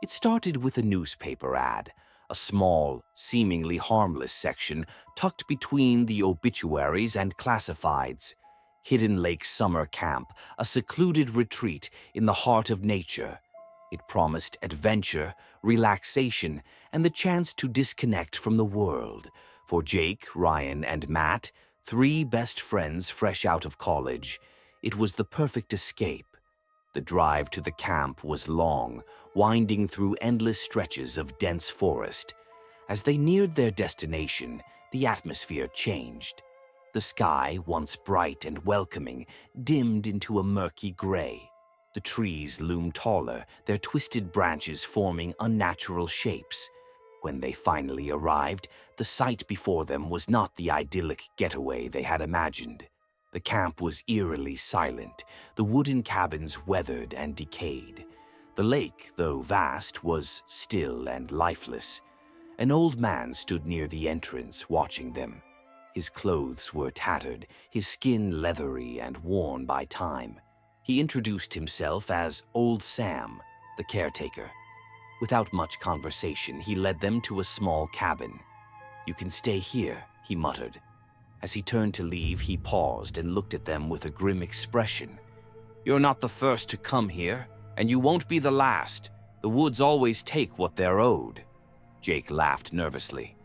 It started with a newspaper ad, a small, seemingly harmless section tucked between the obituaries and classifieds. Hidden Lake Summer Camp, a secluded retreat in the heart of nature. It promised adventure, relaxation, and the chance to disconnect from the world. For Jake, Ryan, and Matt, three best friends fresh out of college, it was the perfect escape. The drive to the camp was long, winding through endless stretches of dense forest. As they neared their destination, the atmosphere changed. The sky, once bright and welcoming, dimmed into a murky gray. The trees loomed taller, their twisted branches forming unnatural shapes. When they finally arrived, the sight before them was not the idyllic getaway they had imagined. The camp was eerily silent, the wooden cabins weathered and decayed. The lake, though vast, was still and lifeless. An old man stood near the entrance, watching them. His clothes were tattered, his skin leathery and worn by time. He introduced himself as Old Sam, the caretaker. Without much conversation, he led them to a small cabin. "You can stay here," he muttered. As he turned to leave, he paused and looked at them with a grim expression. "You're not the first to come here, and you won't be the last. The woods always take what they're owed." Jake laughed nervously.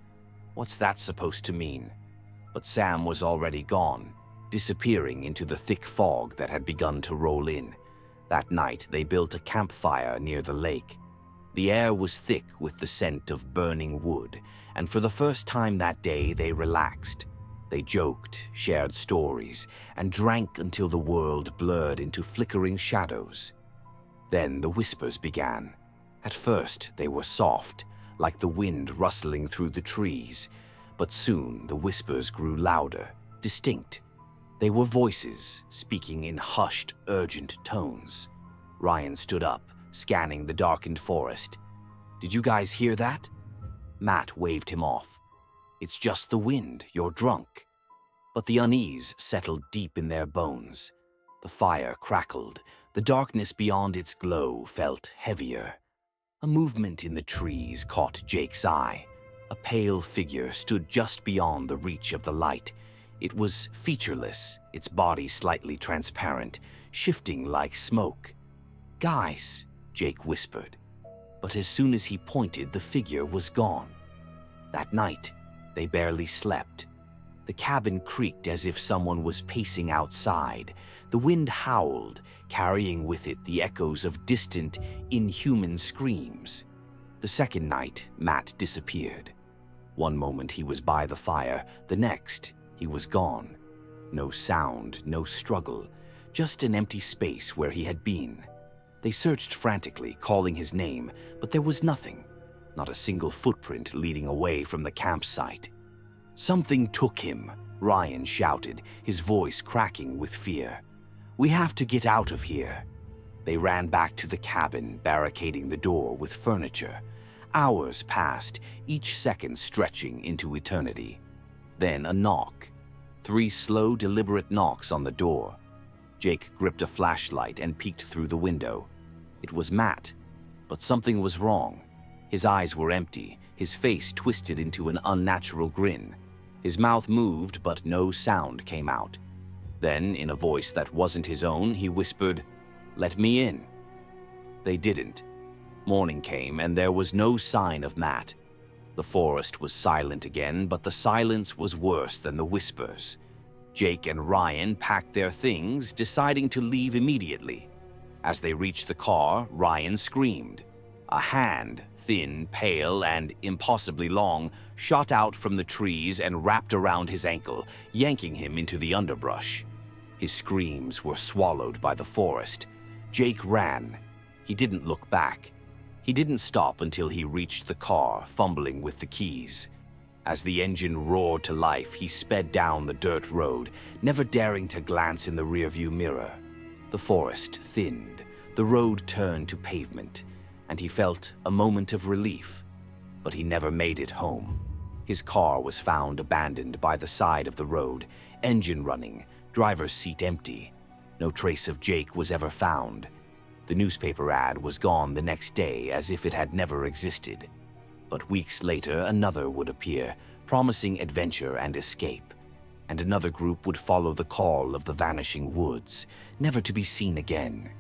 What's that supposed to mean? But Sam was already gone, disappearing into the thick fog that had begun to roll in. That night, they built a campfire near the lake. The air was thick with the scent of burning wood, and for the first time that day, they relaxed. They joked, shared stories, and drank until the world blurred into flickering shadows. Then the whispers began. At first, they were soft, like the wind rustling through the trees, but soon the whispers grew louder, distinct. They were voices, speaking in hushed, urgent tones. Ryan stood up, scanning the darkened forest. "Did you guys hear that?" Matt waved him off. "It's just the wind, you're drunk." But the unease settled deep in their bones. The fire crackled, the darkness beyond its glow felt heavier. A movement in the trees caught Jake's eye. A pale figure stood just beyond the reach of the light. It was featureless, its body slightly transparent, shifting like smoke. "Guys," Jake whispered. But as soon as he pointed, the figure was gone. That night, they barely slept. The cabin creaked as if someone was pacing outside. The wind howled, carrying with it the echoes of distant, inhuman screams. The second night, Matt disappeared. One moment he was by the fire, the next, he was gone. No sound, no struggle, just an empty space where he had been. They searched frantically, calling his name, but there was nothing. Not a single footprint leading away from the campsite. "Something took him," Ryan shouted, his voice cracking with fear. "We have to get out of here." They ran back to the cabin, barricading the door with furniture. Hours passed, each second stretching into eternity. Then a knock. 3 slow, deliberate knocks on the door. Jake gripped a flashlight and peeked through the window. It was Matt, but something was wrong. His eyes were empty, his face twisted into an unnatural grin. His mouth moved, but no sound came out. Then, in a voice that wasn't his own, he whispered, "Let me in." They didn't. Morning came, and there was no sign of Matt. The forest was silent again, but the silence was worse than the whispers. Jake and Ryan packed their things, deciding to leave immediately. As they reached the car, Ryan screamed. A hand, thin, pale, and impossibly long, shot out from the trees and wrapped around his ankle, yanking him into the underbrush. His screams were swallowed by the forest. Jake ran. He didn't look back. He didn't stop until he reached the car, fumbling with the keys. As the engine roared to life, he sped down the dirt road, never daring to glance in the rearview mirror. The forest thinned, the road turned to pavement, and he felt a moment of relief. But he never made it home. His car was found abandoned by the side of the road, engine running, driver's seat empty. No trace of Jake was ever found. The newspaper ad was gone the next day as if it had never existed. But weeks later, another would appear, promising adventure and escape. And another group would follow the call of the vanishing woods, never to be seen again.